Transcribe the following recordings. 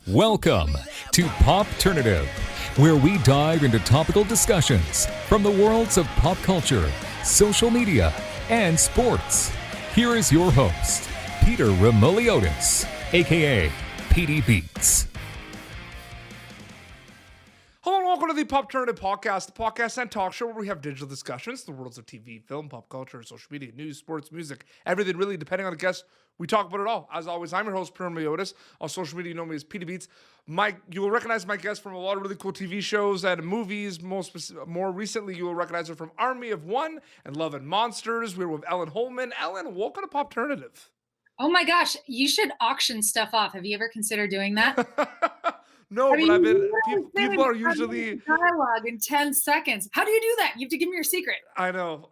Welcome to Popternative, where we dive into topical discussions from the worlds of pop culture, social media, and sports. Here is your host, Peter Remoliotis, aka PD Beats. Hello and welcome to the Popternative podcast, the podcast and talk show where we have digital discussions, the worlds of TV, film, pop culture, social media, news, sports, music, everything really, depending on the guest. We talk about it all. As always, I'm your host, Peter Remoliotis. On social media, you know me as PD Beats. You will recognize my guest from a lot of really cool TV shows and movies. More recently, you will recognize her from Army of One and Love and Monsters. We're with Ellen Hollman. Ellen, welcome to Popternative. Oh my gosh, you should auction stuff off. Have you ever considered doing that? No, I mean, but I've been. you People are literally usually dialogue in 10 seconds. How do you do that? You have to give me your secret. I know.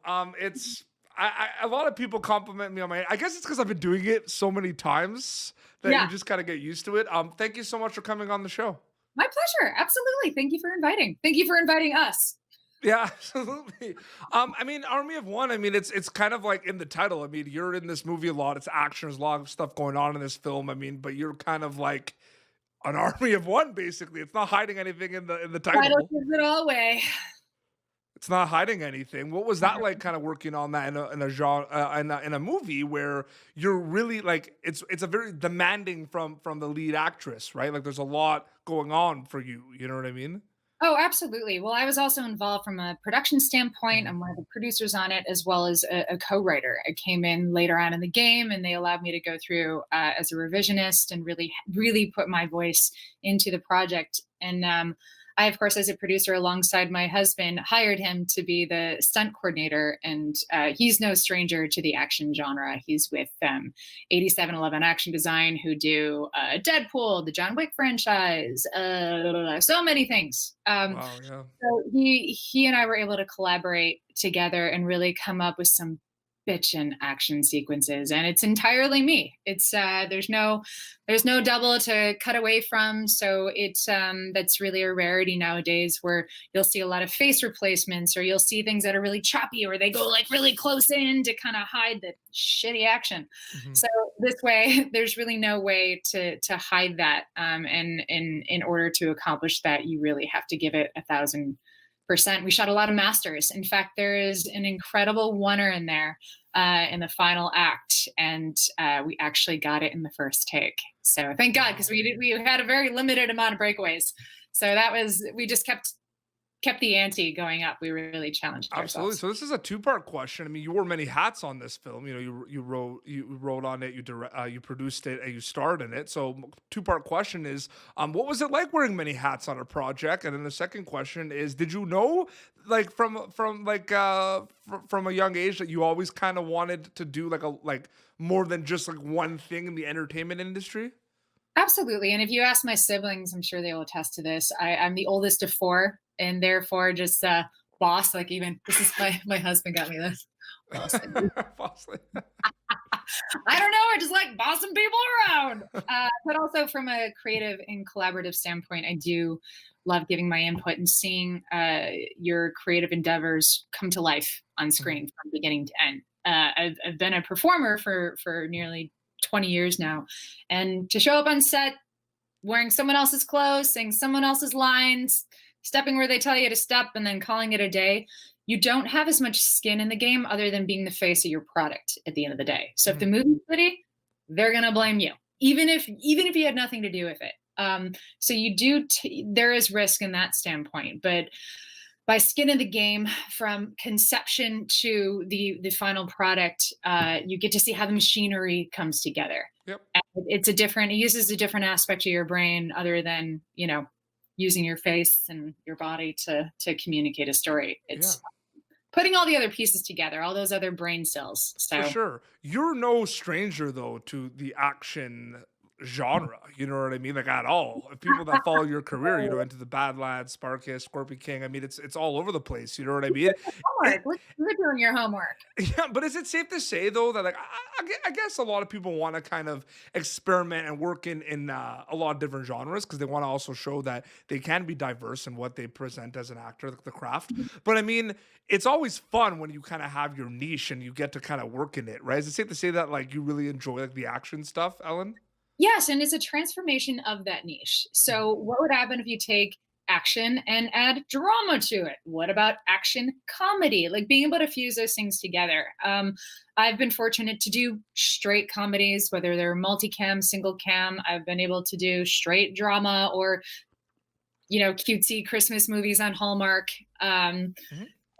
A lot of people compliment me on my. I guess it's because I've been doing it so many times that Yeah. you just kind of get used to it. Thank you so much for coming on the show. My pleasure. Absolutely. Thank you for inviting. Thank you for inviting us. Yeah, absolutely. Army of One. I mean, it's kind of like in the title. I mean, you're in this movie a lot. It's action. There's a lot of stuff going on in this film. I mean, but you're kind of like an army of one, basically. It's not hiding anything in the Title title. gives it all away. It's not hiding anything. What was that like, kind of working on that in a genre in a movie where you're really like it's a very demanding from the lead actress, right? Like there's a lot going on for you. You know what I mean? Oh, absolutely. Well, I was also involved from a production standpoint. I'm one of the producers on it, as well as a co-writer. I came in later on in the game, and they allowed me to go through as a revisionist and really put my voice into the project. And I, of course, as a producer alongside my husband, hired him to be the stunt coordinator. And he's no stranger to the action genre. He's with 8711 Action Design, who do Deadpool, the John Wick franchise, so many things. Wow, yeah. So he and I were able to collaborate together and really come up with some bitchin' action sequences, and it's entirely me. It's there's no double to cut away from, so it's that's really a rarity nowadays, where you'll see a lot of face replacements, or you'll see things that are really choppy, or they go like really close in to kind of hide the shitty action. So this way, there's really no way to hide that, and in order to accomplish that, you really have to give it 1,000%. We shot a lot of masters. In fact, there is an incredible oneer in there in the final act, and we actually got it in the first take. So thank God, because we had a very limited amount of breakaways. So we just kept the ante going up. We really challenged Absolutely. ourselves. So this is a two-part question. I mean, you wore many hats on this film. You know, you wrote on it, you produced it, and you starred in it. So two-part question is, what was it like wearing many hats on a project? And then the second question is, did you know, like from a young age, that you always kind of wanted to do like more than just like one thing in the entertainment industry? Absolutely. And if you ask my siblings, I'm sure they will attest to this. I'm the oldest of four, and therefore just boss. Like, even this is my husband got me this. Boss. Bossly. I don't know. I just like bossing people around. But also from a creative and collaborative standpoint, I do love giving my input and seeing your creative endeavors come to life on screen from beginning to end. I've been a performer for nearly 20 years now. And to show up on set wearing someone else's clothes, saying someone else's lines, stepping where they tell you to step, and then calling it a day, you don't have as much skin in the game other than being the face of your product at the end of the day. So if the movie's shitty, they're going to blame you, even if you had nothing to do with it. So you do, there is risk in that standpoint, but by skin in the game from conception to the final product, you get to see how the machinery comes together. Yep. And it uses a different aspect of your brain other than, using your face and your body to communicate a story. It's putting all the other pieces together, all those other brain cells. So For sure. You're no stranger though to the action genre, you know what I mean? Like at all. If people that follow your career, into the Badlands, Sparkus, Scorpion King. I mean, it's all over the place. You know what I mean? homework. You're doing your homework. Yeah, but is it safe to say though that like I guess a lot of people want to kind of experiment and work in a lot of different genres because they want to also show that they can be diverse in what they present as an actor, like the craft. But I mean, it's always fun when you kind of have your niche and you get to kind of work in it, right? Is it safe to say that like you really enjoy like the action stuff, Ellen? Yes, and it's a transformation of that niche. Mhm. So, what would happen if you take action and add drama to it? What about action comedy? Like being able to fuse those things together. I've been fortunate to do straight comedies, whether they're multicam, single cam. I've been able to do straight drama or cutesy Christmas movies on Hallmark. Mhm.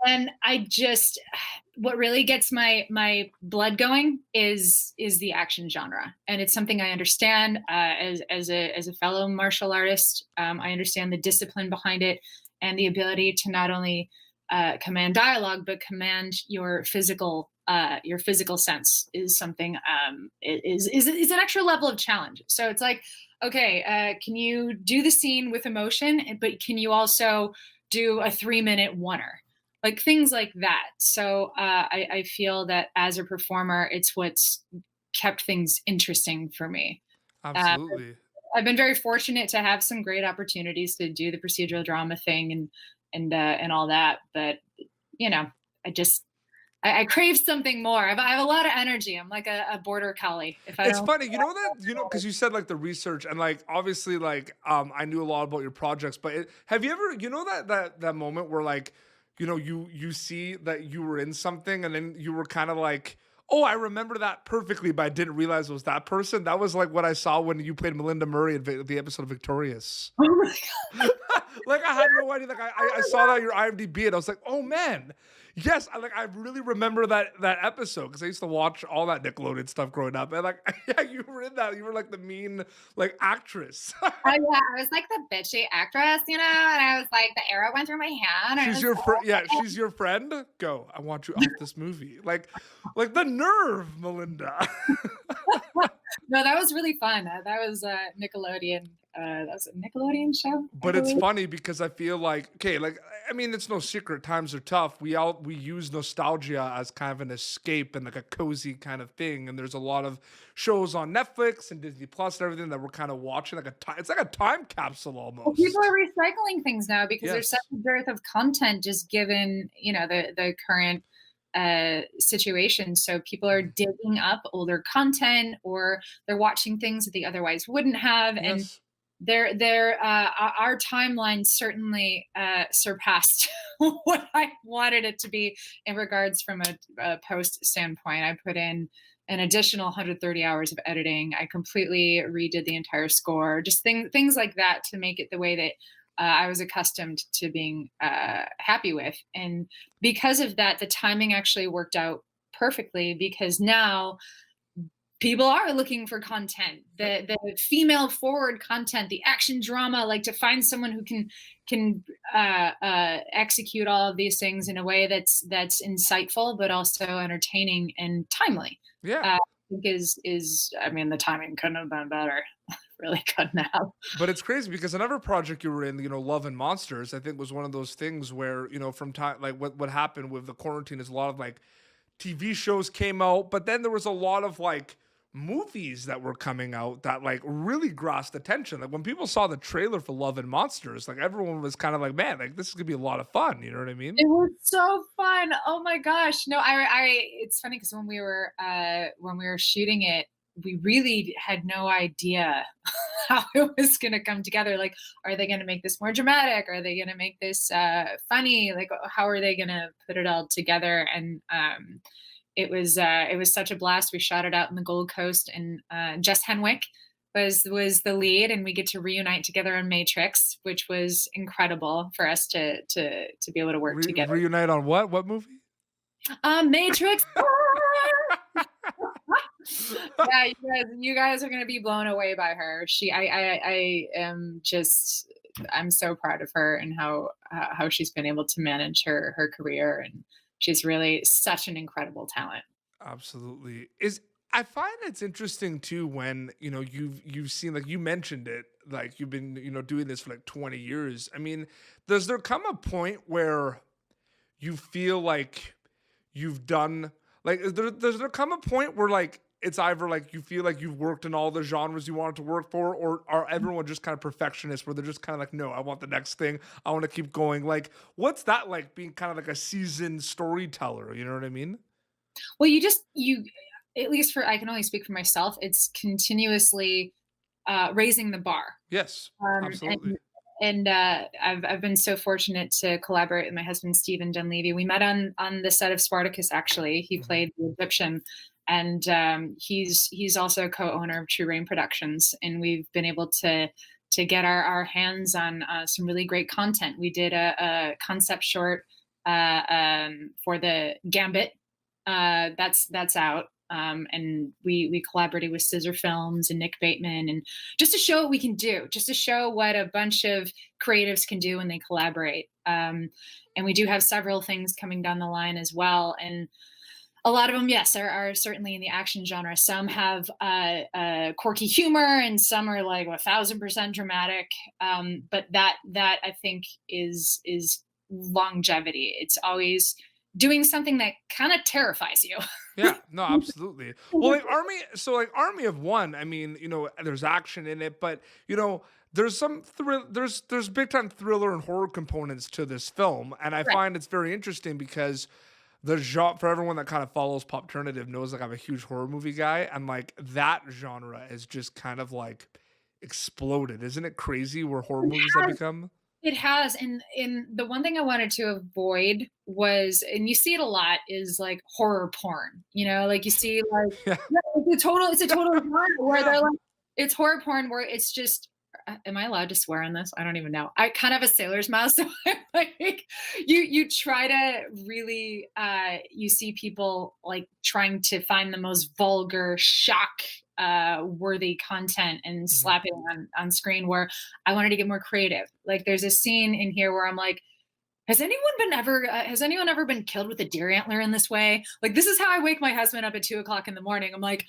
And I just what really gets my blood going is the action genre, and it's something I understand as a fellow martial artist. I understand the discipline behind it and the ability to not only command dialogue but command your physical sense is something is an extra level of challenge. So it's like, okay, can you do the scene with emotion, but can you also do a 3-minute oneer? Like things like that. So I feel that as a performer, it's what's kept things interesting for me. Uh, Absolutely. I've been very fortunate to have some great opportunities to do the procedural drama thing and all that. But you know, I just I crave something more. I have a lot of energy. I'm like a border collie. If I It's don't, funny, because you said like the research and like obviously like I knew a lot about your projects, but have you ever that moment where like you see that you were in something and then you were kind of like, oh, I remember that perfectly, but I didn't realize it was that person. That was like what I saw when you played Melinda Murray in the episode of Victorious. oh my Like I had no idea. Like I saw that on your IMDb and I was like, oh man, yes. I really remember that episode because I used to watch all that Nickelodeon stuff growing up. And like yeah, you were in that. You were like the mean like actress. yeah, I was like the bitchy actress, and I was like the arrow went through my hand. And it She's was your friend. Yeah, she's your friend. Go. I want you off this movie. Like the nerve, Melinda. no, that was really fun. That was Nickelodeon. That was a Nickelodeon show, I But it's believe. funny because I feel like okay, like I mean, it's no secret times are tough. We use nostalgia as kind of an escape and like a cozy kind of thing. And there's a lot of shows on Netflix and Disney Plus and everything that we're kind of watching like a time. It's like a time capsule Well, people are almost. recycling things now because there's such Yes. a dearth of content, just given the current situation. So people are Mhm. digging up older content, or they're watching things that they otherwise wouldn't have, and Yes. our timeline certainly surpassed what I wanted it to be in regards from a post standpoint. I put in an additional 130 hours of editing. I completely redid the entire score, just things like that to make it the way that I was accustomed to being happy with. And because of that, the timing actually worked out perfectly because now people are looking for content, Yep. the female forward content, the action drama, like to find someone who can execute all of these things in a way that's insightful but also entertaining and timely. Yeah. I think is I mean, the timing couldn't have been better. Really couldn't have. But it's crazy because another project you were in, Love and Monsters, I think was one of those things where, from time like what happened with the quarantine is a lot of like TV shows came out, but then there was a lot of like movies that were coming out that like really grasped attention. Like when people saw the trailer for Love and Monsters, like everyone was kind of like, man, like this is gonna be a lot of fun. You know what I mean? It was so fun. Oh my gosh. No, I it's funny because when we were shooting it, we really had no idea how it was gonna come together. Like, are they gonna make this more dramatic? Are they gonna make this funny? Like how are they gonna put it all together? And it was such a blast. We shot it out in the Gold Coast, and Jess Henwick was the lead, and we get to reunite together on Matrix, which was incredible for us to be able to work together. Reunite on what? What movie? Matrix. Yeah, you guys are gonna be blown away by her. I am just I'm so proud of her and how she's been able to manage her career, and she's really such an incredible talent. Absolutely. Is I find it's interesting too when, you've seen like you mentioned it, like you've been, doing this for like 20 years. I mean, does there come a point where you feel like you've done like does there come a point where like it's either like you feel like you've worked in all the genres you wanted to work for, or are everyone just kind of perfectionists where they're just kind of like, no, I want the next thing. I want to keep going. Like, what's that like being kind of like a seasoned storyteller? You know what I mean? Well, you at least for I can only speak for myself. It's continuously raising the bar. Yes, Um, absolutely. and I've been so fortunate to collaborate with my husband Stephen Dunleavy. We met on the set of Spartacus. Actually, he Mhm. played the Egyptian, and he's also co-owner of True Rain Productions. And we've been able to get our hands on some really great content. We did a concept short for the Gambit. That's out. And we collaborated with Scissor Films and Nick Bateman, and just to show what we can do, just to show what a bunch of creatives can do when they collaborate. And we do have several things coming down the line as well. And a lot of them, yes, are certainly in the action genre. Some have quirky humor, and some are like 1,000% dramatic. But that I think is longevity. It's always doing something that kind of terrifies you. Yeah, no, absolutely. Well, like Army of One, I mean, there's action in it, but there's some there's big time thriller and horror components to this film, and I Right. find it's very interesting because the genre, for everyone that kind of follows Popternative, knows like I'm a huge horror movie guy, and like that genre is just kind of like exploded. Isn't it crazy where horror movies have become? It has, and the one thing I wanted to avoid was, and you see it a lot, is like horror porn. Like you see like Yeah, yeah, it's a total genre where yeah. they're like it's horror porn where it's just am I allowed to swear on this? I don't even know. I kind of have a sailor's mouth, so I'm like you try to really you see people like trying to find the most vulgar shock worthy content and Mhm. slapping on screen, where I wanted to get more creative. Like there's a scene in here where I'm like, has anyone ever been killed with a deer antler in this way? Like this is how I wake my husband up at 2 o'clock in the morning. I'm like,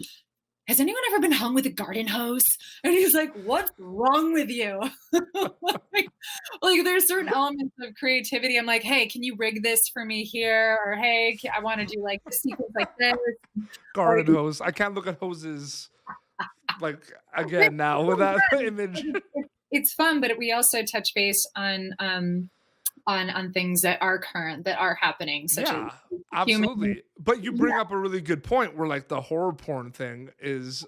has anyone ever been hung with a garden hose? And he's like, what's wrong with you? like, like there's certain elements of creativity. I'm like, hey, can you rig this for me here? Or hey, I want to do like this sequence like this. Garden Like, hose. I can't look at hoses like again now with that image. it's fun, but we also touch base on things that are current, that are happening, such as Yeah, human. absolutely. But you Yeah, bring up a really good point where like the horror porn thing is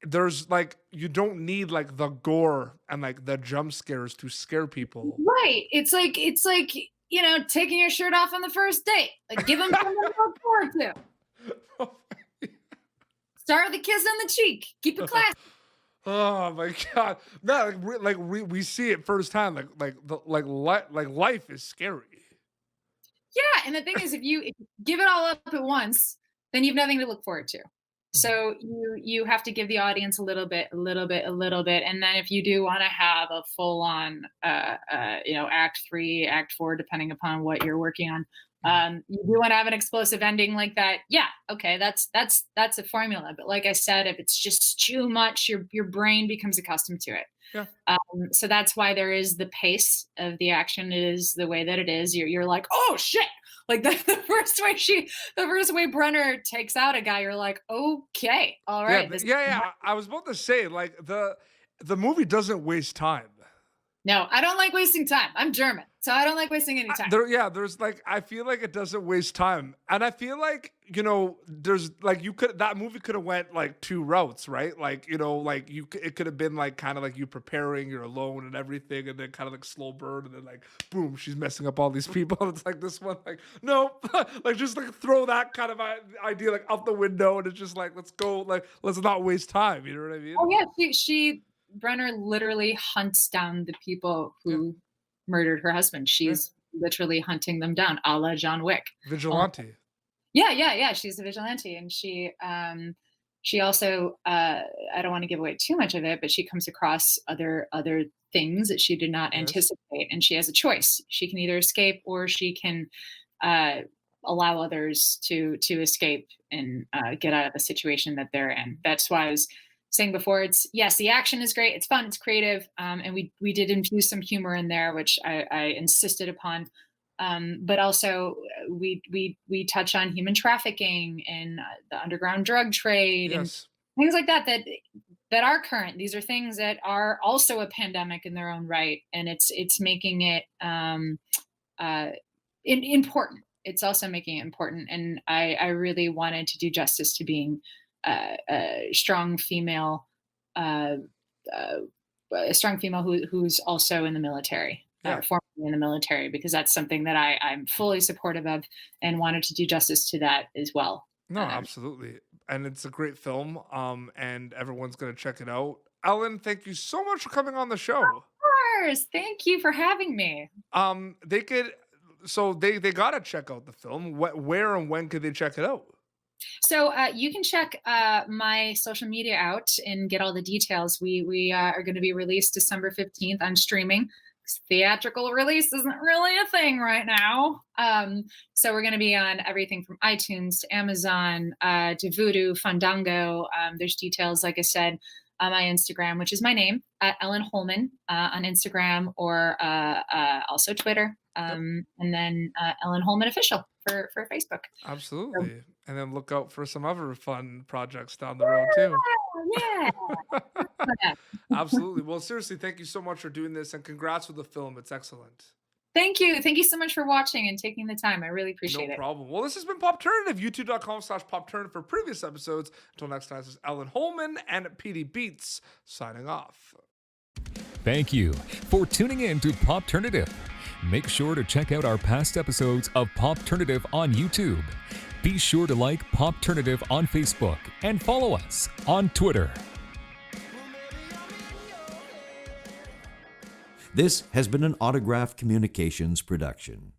there's like you don't need like the gore and like the jump scares to scare people. right. It's like taking your shirt off on the first date. Like give them something to look forward to. Start with a kiss on the cheek. Keep it classy. Oh my god. No, we see it firsthand like life is scary. Yeah, and the thing is, if you give it all up at once, then you've nothing to look forward to. Mhm. So you have to give the audience a little bit, a little bit, a little bit, and then if you do want to have a full on, Act Three, Act Four, depending upon what you're working on, Mhm. you do want to have an explosive ending like that. Yeah, okay, that's a formula. But like I said, if it's just too much, your brain becomes accustomed to it. Yeah. So that's why there is the pace of the action is the way that it is. You're like, oh shit! Like the first way Brenner takes out a guy, you're like, okay, all Yeah, right, this. yeah. I was about to say like the movie doesn't waste time. No, I don't like wasting time. I'm German, so I don't like wasting any time. There's like I feel like it doesn't waste time, and I feel like there's like that movie could have went like two routes, right? Like like it could have been like kind of like you preparing, you're alone and everything, and then kind of like slow burn, and then like boom, she's messing up all these people. And it's like this one, like no, like just like throw that kind of idea like out the window, and it's just like let's go, like let's not waste time. You know what I mean? Oh yeah, she Brenner literally hunts down the people Yeah, who murdered her husband. yeah. She's literally hunting them down, a la John Wick. Vigilante. Yeah, yeah, yeah. She's a vigilante, and she also I don't want to give away too much of it, but she comes across other things that she did not Yes. anticipate, and she has a choice. She can either escape, or she can uh, allow others to escape and get out of the situation that they're in. That's why I was saying before. It's yes, the action is great, it's fun, it's creative, and we did infuse some humor in there, which I insisted upon, but also we touch on human trafficking and the underground drug trade and Yes. things like that are current. These are things that are also a pandemic in their own right, and it's making it uh, important. It's also making it important, and I really wanted to do justice to being a strong female a strong female who's also in the military, Yeah. formerly in the military, because that's something that I'm fully supportive of and wanted to do justice to that as well. No, absolutely. And it's a great film. And everyone's gonna check it out. Ellen, thank you so much for coming on the show. Of course, thank you for having me. They could, so they gotta check out the film. Where and when could they check it out? So you can check my social media out and get all the details. We are going to be released December 15th on streaming. Theatrical release isn't really a thing right now. So we're going to be on everything from iTunes to Amazon to Vudu, Fandango. There's details, like I said, on my Instagram, which is my name, at Ellen Hollman on Instagram, or also Twitter. And then Ellen Hollman Official for Facebook. Absolutely. And then look out for some other fun projects down the road too. Yeah. Absolutely. Well, seriously, thank you so much for doing this, and congrats with the film. It's excellent. Thank you. Thank you so much for watching and taking the time. I really appreciate No it. problem. Well, this has been Popternative, youtube.com/Popternative for previous episodes. Until next time, this is Ellen Hollman and PD Beats signing off. Thank you for tuning in to Popternative. Make sure to check out our past episodes of Popternative on YouTube. Be sure to like Popternative on Facebook and follow us on Twitter. This has been an Autograph Communications production.